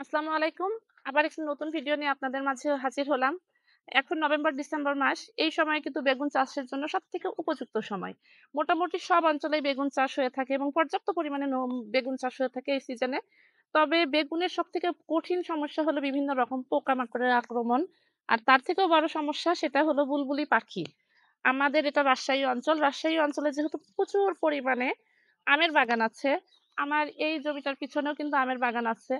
আসসালামু আলাইকুম। আবার একটি নতুন ভিডিও নিয়ে আপনাদের মাঝে হাজির হলাম। এখন নভেম্বর-ডিসেম্বর মাস। এই সময় কিন্তু বেগুন চাষের জন্য সবথেকে উপযুক্ত সময়। মোটামুটি সব অঞ্চলেই বেগুন চাষ হয়ে থাকে এবং পর্যাপ্ত পরিমাণে বেগুন চাষ হয়ে থাকে এই সিজনে। তবে বেগুনের সবথেকে কঠিন সমস্যা হলো বিভিন্ন রকম পোকামাকড়ের আক্রমণ। আর তার থেকেও বড় সমস্যা সেটা হলো বুলবুলি পাখি। আমাদের এটা রাজশাহী অঞ্চল। রাজশাহী অঞ্চলে যেহেতু প্রচুর পরিমাণে আমের বাগান আছে, আমার এই জমিটার পিছনেও কিন্তু আমের বাগান আছে।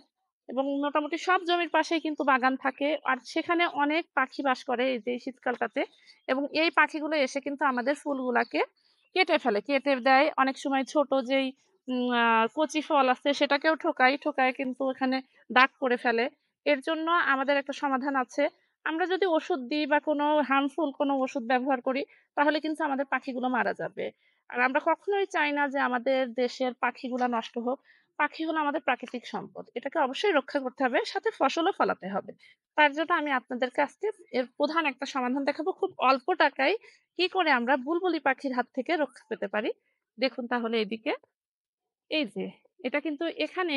এবং মোটামুটি সব জমির পাশেই কিন্তু বাগান থাকে। আর সেখানে অনেক পাখি বাস করে এই যে এই শীতকালটাতে। এবং এই পাখিগুলো এসে কিন্তু আমাদের ফুলগুলাকে কেটে ফেলে। কেটে দেয়। অনেক সময় ছোট যেই কচি ফল আছে সেটাকেও ঠোকায়। ঠোকায় কিন্তু ওখানে দাগ করে ফেলে। এর জন্য আমাদের একটা সমাধান আছে। আমরা যদি ওষুধ দিই বা কোনো হার্মফুল কোনো ওষুধ ব্যবহার করি তাহলে কিন্তু আমাদের পাখিগুলো মারা যাবে। আর আমরা কখনোই চাই না যে আমাদের দেশের পাখিগুলা নষ্ট হোক। পাখি হলো আমাদের প্রাকৃতিক সম্পদ। এটাকে অবশ্যই রক্ষা করতে হবে, সাথে ফসলও ফলাতে হবে। তার জন্য আমি আপনাদেরকে আজকে এর প্রধান একটা সমাধান দেখাবো। খুব অল্প টাকায় কি করে আমরা বুলবুলি পাখির হাত থেকে রক্ষা পেতে পারি। দেখুন তাহলে এদিকে। এই যে এটা কিন্তু এখানে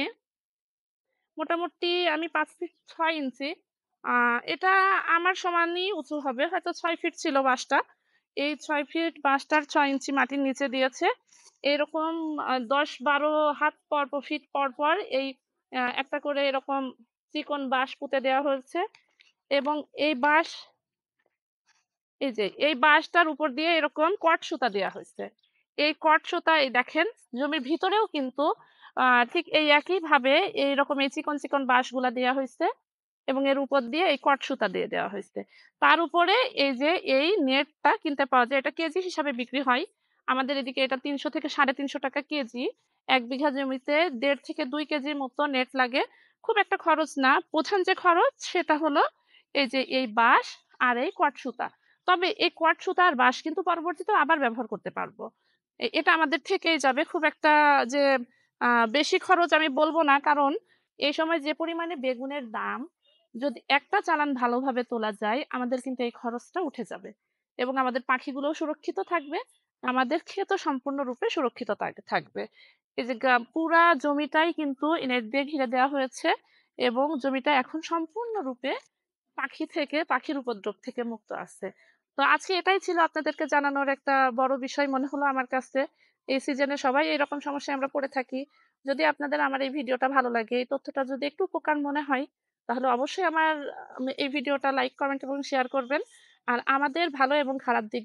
মোটামুটি আমি ৫ ফিট ৬ ইঞ্চি। আ এটা আমার সমানই উঁচু হবে। হয়তো ৬ ফিট ছিল বাঁশটা। এই ৬ ফিট বাঁশটার ৬ ইঞ্চি মাটির নিচে দিয়েছে। এরকম ১০-১২ হাত ফিট পর এই একটা করে এরকম চিকন বাঁশ পুঁতে দেওয়া হয়েছে এবং এই বাঁশ এই যে এই বাঁশটার উপর দিয়ে এরকম কট সুতা দেয়া হইছে। এই কট সুতা এই দেখেন জমির ভিতরেও কিন্তু আ ঠিক এই একইভাবে এইরকম এই চিকন বাঁশগুলা দেয়া হইছে এবং এর উপর দিয়ে এই কট সুতা দিয়ে দেওয়া হইছে। তার উপরে এই যে এই নেটটা কিনতে পাওয়া যায়। এটা কেজি হিসাবে বিক্রি হয়। আমাদের এদিকে এটা ৩০০ থেকে ৳৩৫০ কেজি। ১ বিঘা জমিতে ১.৫ থেকে ২ কেজির মতো নেট লাগে। খুব একটা খরচ না। প্রধান যে খরচ সেটা হলো এই যে এই বাঁশ আর এই কট সুতা। তবে এই কট সুতা আর বাঁশ কিন্তু পরবর্তীতেও আবার ব্যবহার করতে পারব। এটা আমাদের থেকেই যাবে। খুব একটা যে আ বেশি খরচ আমি বলব না। কারণ এই সময় যে পরিমাণে বেগুনের দাম, যদি একটা চালান ভালোভাবে তোলা যায়, আমাদের কিন্তু এই খরচটা উঠে যাবে। এবং আমাদের পাখিগুলোও সুরক্ষিত থাকবে। আমাদের ক্ষেতও সম্পূর্ণরূপে সুরক্ষিত থাকবে। এই যে পুরা জমিটাই কিন্তু নেট দিয়ে ঘিরে দেওয়া হয়েছে এবং জমিটা এখন সম্পূর্ণরূপে পাখির উপদ্রব থেকে মুক্ত আছে। তো আজকে এটাই ছিল আপনাদেরকে জানানোর একটা বড় বিষয় মনে হলো আমার কাছে। এই সিজনে সবাই এরকম সমস্যায় আমরা পড়ে থাকি। যদি আপনাদের আমার এই ভিডিওটা ভালো লাগে, এই তথ্যটা যদি একটু উপকার মনে হয়, তাহলে অবশ্যই আমার এই ভিডিওটা লাইক, কমেন্ট এবং শেয়ার করবেন। আর আমাদের ভালো এবং খারাপ দিক